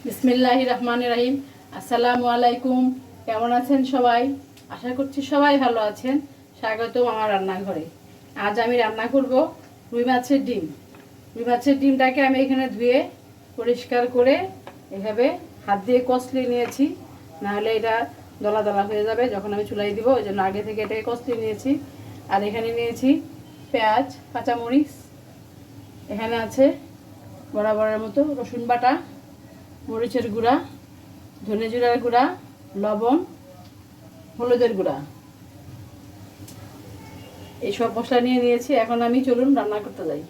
বিসমিল্লাহির রহমানির রহিম। আসসালামু আলাইকুম। কেমন আছেন সবাই? আশা করছি সবাই ভালো আছেন। স্বাগতম আমার রান্নাঘরে। আজ আমি রান্না করব রুই মাছের ডিম। রুই মাছের ডিমটাকে আমি এখানে ধুয়ে পরিষ্কার করে এভাবে হাত দিয়ে কষলে নিয়েছি, নাহলে এটা দলা দলা হয়ে যাবে যখন আমি চুলাই দিব। ওই জন্য আগে থেকে এটাকে কষলে নিয়েছি। আর এখানে নিয়েছি পেঁয়াজ, কাঁচামরিচ, এখানে আছে বরাবরের মতো রসুন বাটা, মরিচের গুঁড়া, ধনে জিরার গুঁড়া, লবণ, হলুদের গুঁড়া, এইসব মশলা নিয়ে নিয়েছি। এখন আমি চলুন রান্না করতে যাই।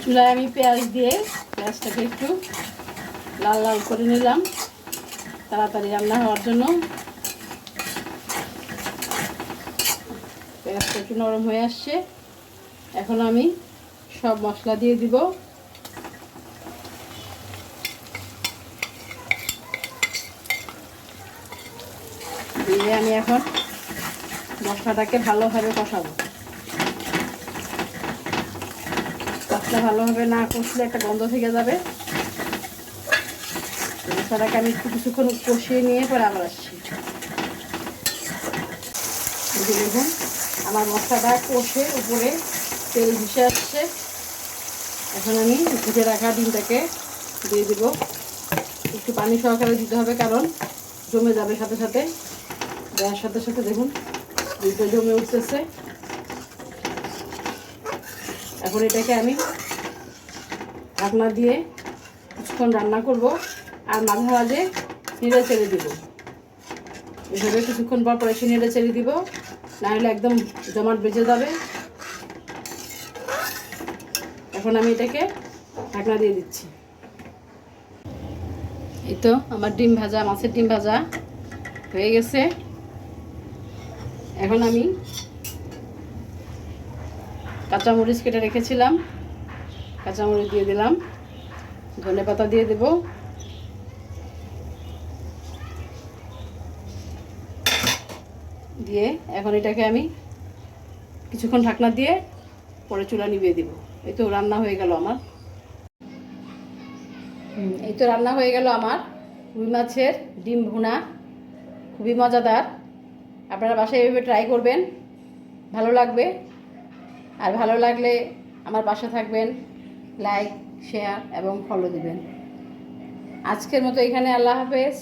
চুলায় আমি পেঁয়াজ দিয়ে পেঁয়াজটাকে একটু লাল লাল করে নিলাম তাড়াতাড়ি রান্না হওয়ার জন্য। পেঁয়াজটা একটু নরম হয়ে আসছে। এখন আমি সব মশলা দিয়ে দিব। দিয়ে আমি এখন মশলাটাকে ভালোভাবে কষাবো। মশলা ভালোভাবে না কষলে একটা গন্ধ থেকে যাবে। মশলাটাকে আমি একটু কিছুক্ষণ কষিয়ে নিয়ে পরে আবার আসছি। দেখুন আমার মশলাটা কষে উপরে তেল ভেসে আসছে। এখন আমি ভেজে রাখা ডিমটাকে দিয়ে দিব। একটু পানি সহকারে দিতে হবে, কারণ জমে যাবে সাথে সাথে। দেওয়ার সাথে সাথে দেখুন ডিমটা জমে উঠতেছে। এখন এটাকে আমি ঢাকনা দিয়ে কিছুক্ষণ রান্না করব, আর মাঝে মাঝে নেড়ে চেড়ে দিব। এভাবে কিছুক্ষণ পর এসে নেড়ে চেড়ে দিব, নাহলে একদম জমাট বেজে যাবে। এখন আমি এটাকে ঢাকনা দিয়ে দিচ্ছি। এই তো আমার ডিম ভাজা, মাছের ডিম ভাজা হয়ে গেছে। এখন আমি কাঁচামরিচ কেটে রেখেছিলাম, কাঁচামরিচ দিয়ে দিলাম, ধনে পাতা দিয়ে দেব, দিয়ে এখন এটাকে আমি কিছুক্ষণ ঢাকনা দিয়ে পরে চুলা নিভিয়ে দিব। এই তো রান্না হয়ে গেল আমার। এই তো রান্না হয়ে গেল আমার রুই মাছের ডিম ভুনা। খুবই মজাদার। আপনারা বাসায় এভাবে ট্রাই করবেন, ভালো লাগবে। আর ভালো লাগলে আমার পাশে থাকবেন, লাইক, শেয়ার এবং ফলো দিবেন। আজকের মতো এখানে, আল্লাহ হাফেজ।